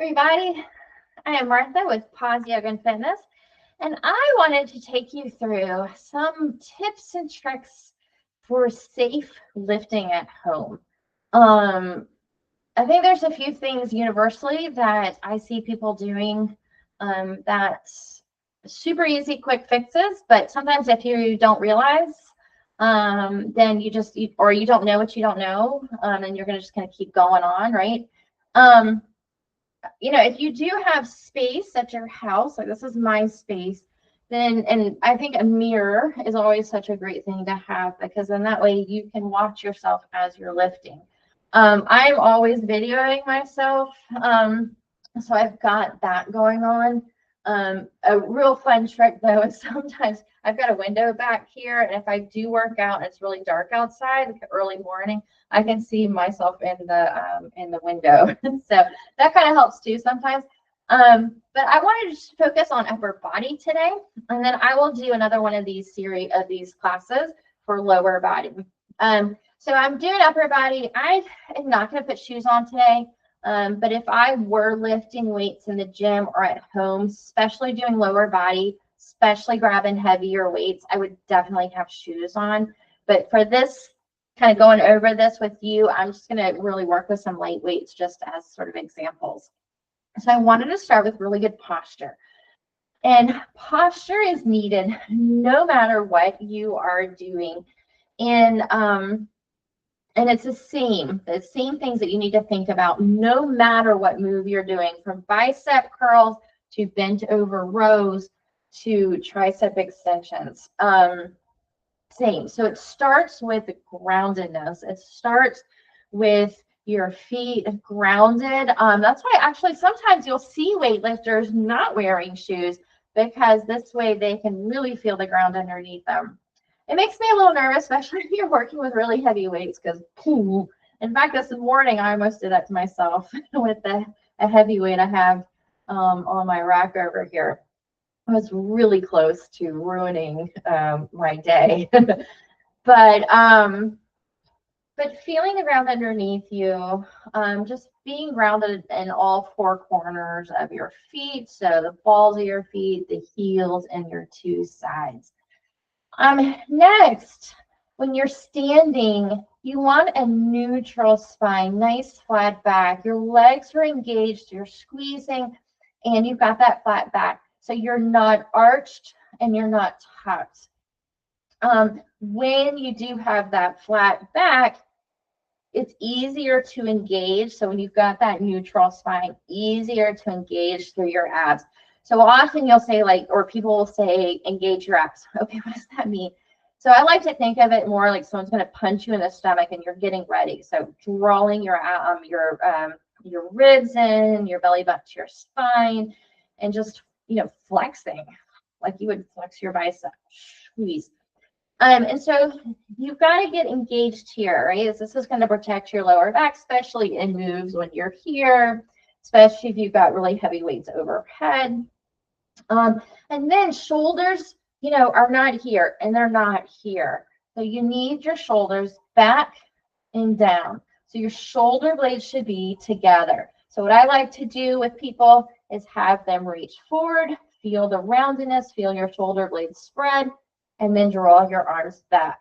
Everybody, I am Martha with Pause Yoga and Fitness, and I wanted to take you through some tips and tricks for safe lifting at home. I think there's a few things universally that I see people doing that's super easy, quick fixes, but sometimes if you don't realize, then or you don't know what you don't know, and you're just going to keep going on, right? If you do have space at your house, like this is my space, then, and I think a mirror is always such a great thing to have because then that way you can watch yourself as you're lifting. I'm always videoing myself, so I've got that going on. A real fun trick though is sometimes I've got a window back here, and if I do work out and it's really dark outside, like early morning, I can see myself in the window. So that kind of helps too sometimes. But I wanted to just focus on upper body today, and then I will do another one of these series of these classes for lower body. So I'm doing upper body. I am not going to put shoes on today. But if I were lifting weights in the gym or at home, especially doing lower body, especially grabbing heavier weights, I would definitely have shoes on. But for this, kind of going over this with you, I'm just going to really work with some light weights just as sort of examples. So I wanted to start with really good posture. And posture is needed no matter what you are doing. And it's the same things that you need to think about no matter what move you're doing, from bicep curls to bent over rows to tricep extensions. Same. So it starts with groundedness. It starts with your feet grounded. That's why actually sometimes you'll see weightlifters not wearing shoes because this way they can really feel the ground underneath them. It makes me a little nervous, especially if you're working with really heavy weights, because in fact, this morning I almost did that to myself with a heavy weight I have on my rack over here. I was really close to ruining my day. But feeling the ground underneath you, just being grounded in all four corners of your feet, so the balls of your feet, the heels, and your two sides. Next, when you're standing, you want a neutral spine, nice flat back. Your legs are engaged, you're squeezing, and you've got that flat back. So you're not arched and you're not tucked. When you do have that flat back, it's easier to engage. So when you've got that neutral spine, easier to engage through your abs. So often you'll say or people will say, engage your abs. Okay, what does that mean? So I like to think of it more like someone's going to punch you in the stomach and you're getting ready. So drawing your ribs in, your belly button to your spine, and just, flexing like you would flex your bicep. Squeeze. And so you've got to get engaged here, right? This is going to protect your lower back, especially in moves when you're here, especially if you've got really heavy weights overhead. And then shoulders, are not here and they're not here. So you need your shoulders back and down. So your shoulder blades should be together. So what I like to do with people is have them reach forward, feel the roundedness, feel your shoulder blades spread, and then draw your arms back,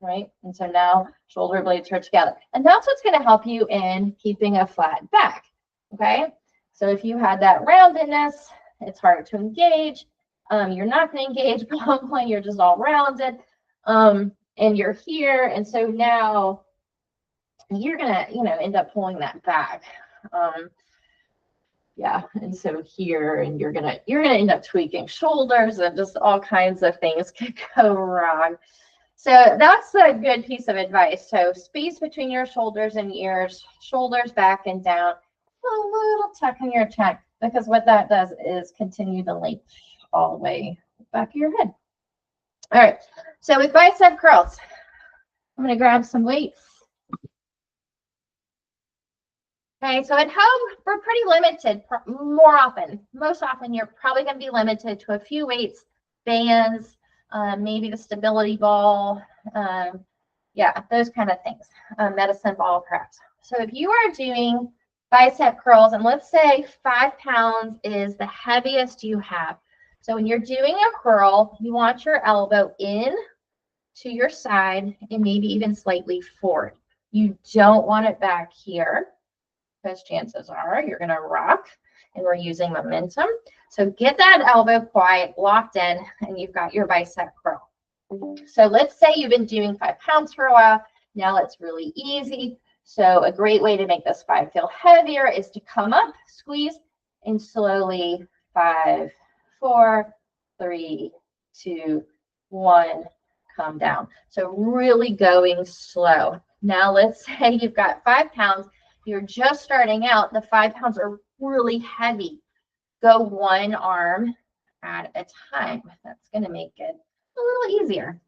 right? And so now shoulder blades are together. And that's what's going to help you in keeping a flat back, okay? So if you had that roundedness, it's hard to engage. You're not going to engage properly. You're just all rounded, and you're here. And so now you're going to, end up pulling that back. Yeah, and so here, and you're gonna end up tweaking shoulders, and just all kinds of things could go wrong. So that's a good piece of advice. So space between your shoulders and ears, shoulders back and down, a little tuck in your chest, because what that does is continue the length all the way back of your head. All right, so with bicep curls, I'm gonna grab some weights. Okay, so at home, we're pretty limited most often, you're probably going to be limited to a few weights, bands, maybe the stability ball, yeah, those kind of things, medicine ball perhaps. So if you are doing bicep curls, and let's say 5 pounds is the heaviest you have. So when you're doing a curl, you want your elbow in to your side and maybe even slightly forward. You don't want it back here because chances are you're going to rock and we're using momentum. So get that elbow quiet, locked in, and you've got your bicep curl. So let's say you've been doing 5 pounds for a while. Now it's really easy. So a great way to make this 5 feel heavier is to come up, squeeze, and slowly 5, 4, 3, 2, 1, come down. So really going slow. Now let's say you've got 5 pounds. You're just starting out. The 5 pounds are really heavy. Go one arm at a time. That's going to make it a little easier.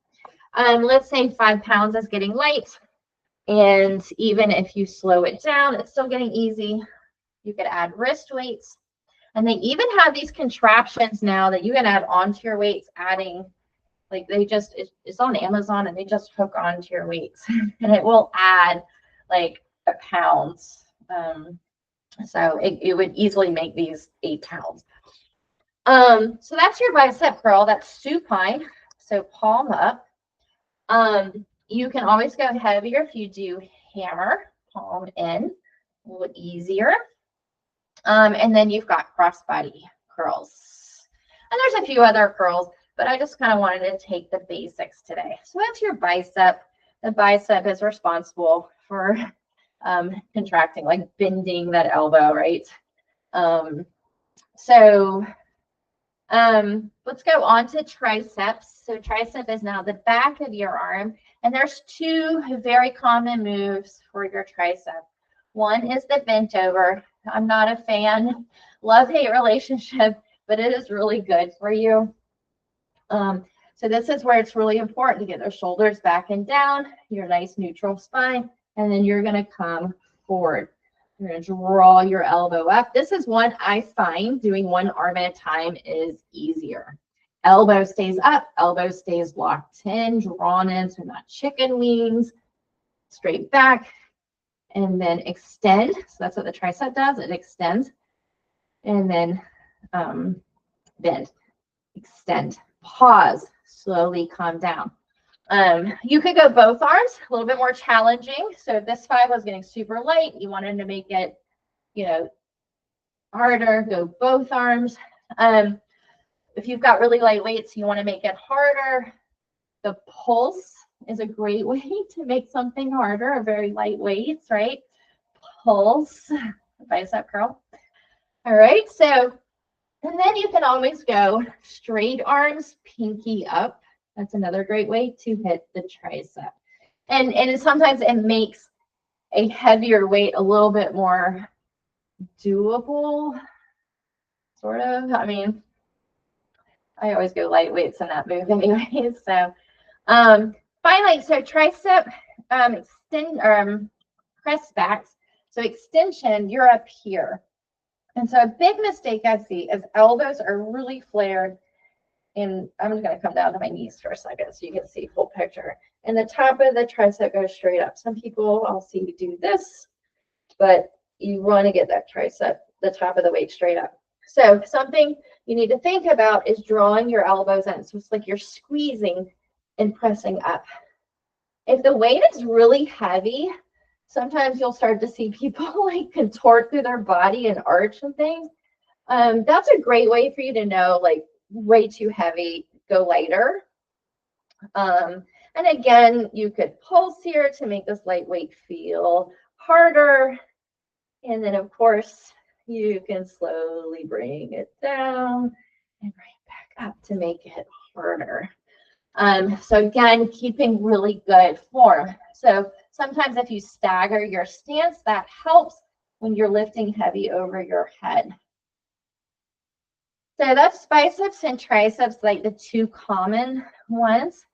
Let's say 5 pounds is getting light. And even if you slow it down, it's still getting easy. You could add wrist weights. And they even have these contraptions now that you can add onto your weights, adding, like it's on Amazon and they just hook onto your weights and it will add like a pound. So it would easily make these 8 pounds. So that's your bicep curl. That's supine. So palm up. You can always go heavier if you do hammer, palm in, a little easier. And then you've got crossbody curls. And there's a few other curls, but I just kind of wanted to take the basics today. So that's your bicep. The bicep is responsible for contracting, like bending that elbow, right? Let's go on to triceps. So tricep is now the back of your arm. And there's 2 very common moves for your tricep. One is the bent over. I'm not a fan, love-hate relationship, but it is really good for you. So this is where it's really important to get those shoulders back and down, your nice neutral spine, and then you're going to come forward. You're going to draw your elbow up. This is one I find doing one arm at a time is easier. Elbow stays up, elbow stays locked in, drawn in, so not chicken wings, straight back, and then extend. So that's what the tricep does. It extends, and then bend, extend, pause, slowly come down. You could go both arms, a little bit more challenging. So if this 5 was getting super light, you wanted to make it, harder, go both arms. If you've got really light weights, you want to make it harder. The pulse is a great way to make something harder, a very light weights, right? Pulse, bicep curl. All right, so, and then you can always go straight arms, pinky up. That's another great way to hit the tricep. And sometimes it makes a heavier weight a little bit more doable, sort of. I mean, I always go light weights in that move anyway. So finally, so tricep extend, press backs. So extension, you're up here. And so a big mistake I see is elbows are really flared. And I'm just going to come down to my knees for a second so you can see full picture. And the top of the tricep goes straight up. Some people I'll see do this, but you want to get that tricep, the top of the weight straight up. So something you need to think about is drawing your elbows in. So it's like you're squeezing and pressing up. If the weight is really heavy, sometimes you'll start to see people like contort through their body and arch and things. That's a great way for you to know, like, way too heavy, go lighter. And again, you could pulse here to make this lightweight feel harder. And then, of course, you can slowly bring it down and right back up to make it harder. So again, keeping really good form. So sometimes if you stagger your stance, that helps when you're lifting heavy over your head. So that's biceps and triceps, like the 2 common ones.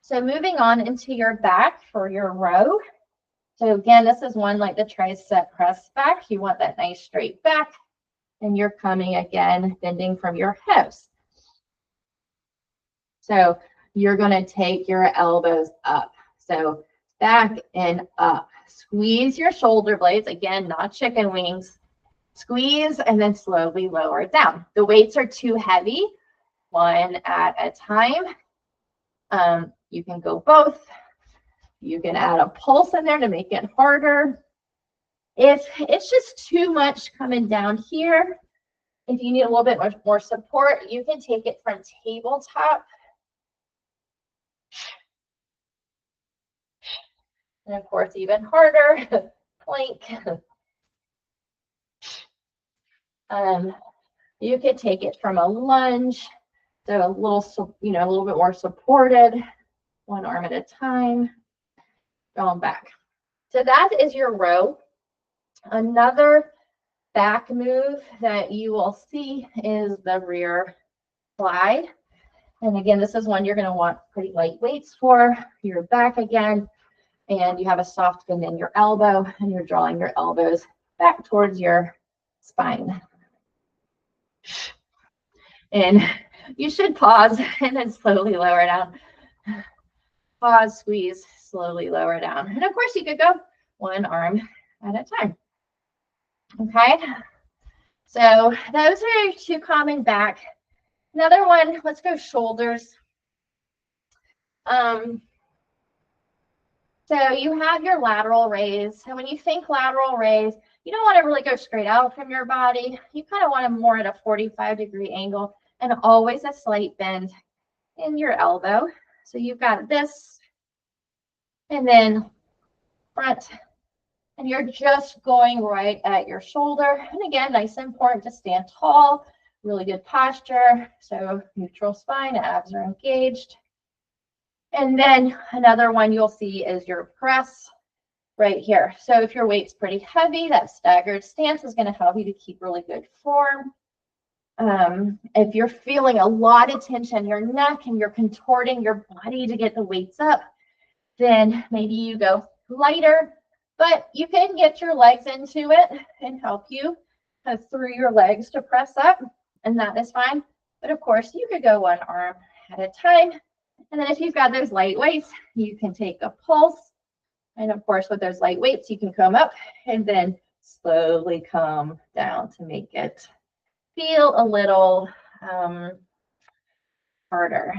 So moving on into your back for your row. So again, this is one like the tricep press back. You want that nice straight back. And you're coming again, bending from your hips. So you're going to take your elbows up. So back and up. Squeeze your shoulder blades. Again, not chicken wings. Squeeze and then slowly lower it down. The weights are too heavy, one at a time. You can go both. You can add a pulse in there to make it harder. If it's just too much coming down here, if you need a little bit more support, you can take it from tabletop. And of course, even harder, plank. You could take it from a lunge, so a little bit more supported, one arm at a time, going back. So that is your row. Another back move that you will see is the rear fly. And again, this is one you're going to want pretty light weights for. Your back again, and you have a soft bend in your elbow, and you're drawing your elbows back towards your spine. And you should pause and then slowly lower down. Pause, squeeze, slowly lower down. And of course, you could go one arm at a time. Okay, so those are two common back. Another one, let's go shoulders. So you have your lateral raise. So when you think lateral raise, you don't want to really go straight out from your body. You kind of want it more at a 45-degree angle and always a slight bend in your elbow. So you've got this and then front, and you're just going right at your shoulder. And again, nice and important to stand tall, really good posture. So neutral spine, abs are engaged. And then another one you'll see is your press right here. So if your weight's pretty heavy, that staggered stance is going to help you to keep really good form. If you're feeling a lot of tension in your neck and you're contorting your body to get the weights up, then maybe you go lighter, but you can get your legs into it and help you through your legs to press up, and that is fine. But of course, you could go one arm at a time. And then if you've got those light weights, you can take a pulse. And of course, with those light weights, you can come up and then slowly come down to make it feel a little harder.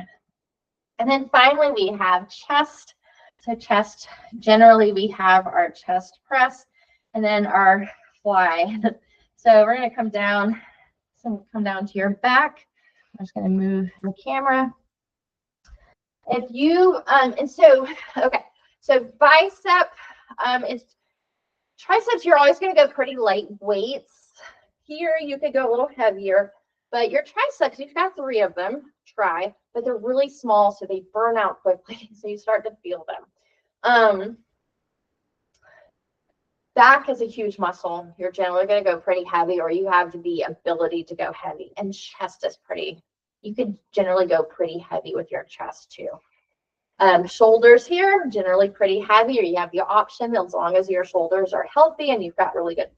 And then finally, we have chest. So chest, generally we have our chest press and then our fly. So we're going to come down to your back. I'm just going to move the camera. If you, so bicep is, triceps, you're always going to go pretty light weights. Here you could go a little heavier, but your triceps, you've got 3 of them, try, but they're really small, so they burn out quickly, so you start to feel them. Back is a huge muscle. You're generally going to go pretty heavy, or you have the ability to go heavy, and chest is pretty, you could generally go pretty heavy with your chest too. Shoulders here, generally pretty heavy, or you have the option as long as your shoulders are healthy and you've got really good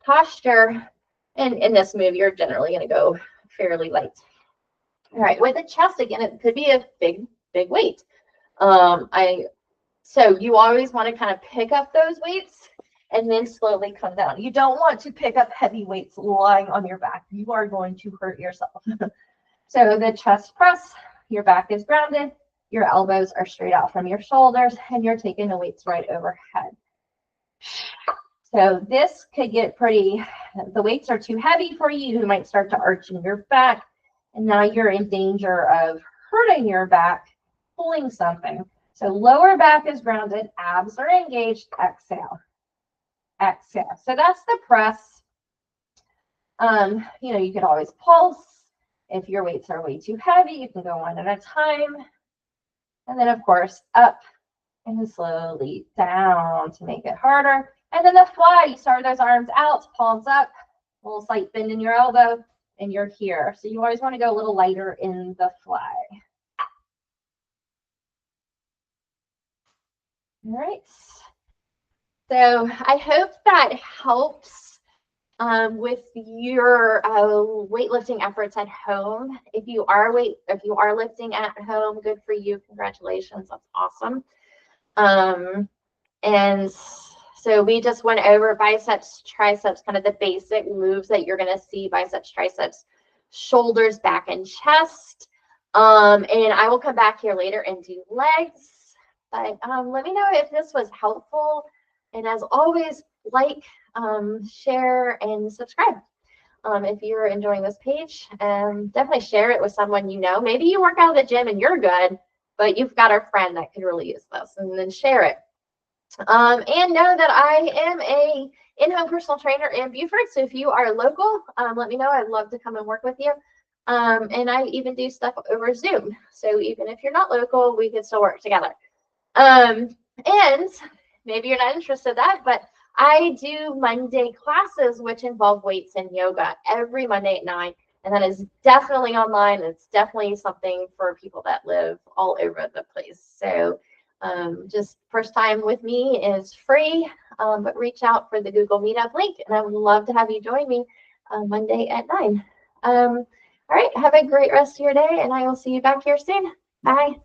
posture. And in this move, you're generally going to go fairly light. All right, with the chest, again, it could be a big weight. So you always want to kind of pick up those weights and then slowly come down. You don't want to pick up heavy weights lying on your back. You are going to hurt yourself. So the chest press, your back is grounded, your elbows are straight out from your shoulders, and you're taking the weights right overhead. So this could get pretty, the weights are too heavy for you. You might start to arch in your back, and now you're in danger of hurting your back, pulling something. So lower back is grounded, abs are engaged, exhale. Exhale. So that's the press. You can always pulse. If your weights are way too heavy, you can go one at a time. And then, of course, up and slowly down to make it harder. And then the fly, you start those arms out, palms up, a little slight bend in your elbow, and you're here. So you always want to go a little lighter in the fly. All right. So I hope that helps with your weightlifting efforts at home. If you are lifting at home, good for you. Congratulations. That's awesome. And so we just went over biceps, triceps, kind of the basic moves that you're going to see: biceps, triceps, shoulders, back, and chest. And I will come back here later and do legs. But let me know if this was helpful. And as always, like, share, and subscribe. If you're enjoying this page, definitely share it with someone you know. Maybe you work out at the gym and you're good, but you've got a friend that could really use this, and then share it. And know that I am a in-home personal trainer in Beaufort. So if you are local, let me know. I'd love to come and work with you. And I even do stuff over Zoom. So even if you're not local, we can still work together. And maybe you're not interested in that, but I do Monday classes, which involve weights and yoga every Monday at 9. And that is definitely online. It's definitely something for people that live all over the place. So just first time with me is free, but reach out for the Google Meetup link, and I would love to have you join me Monday at 9. All right, have a great rest of your day, and I will see you back here soon. Bye.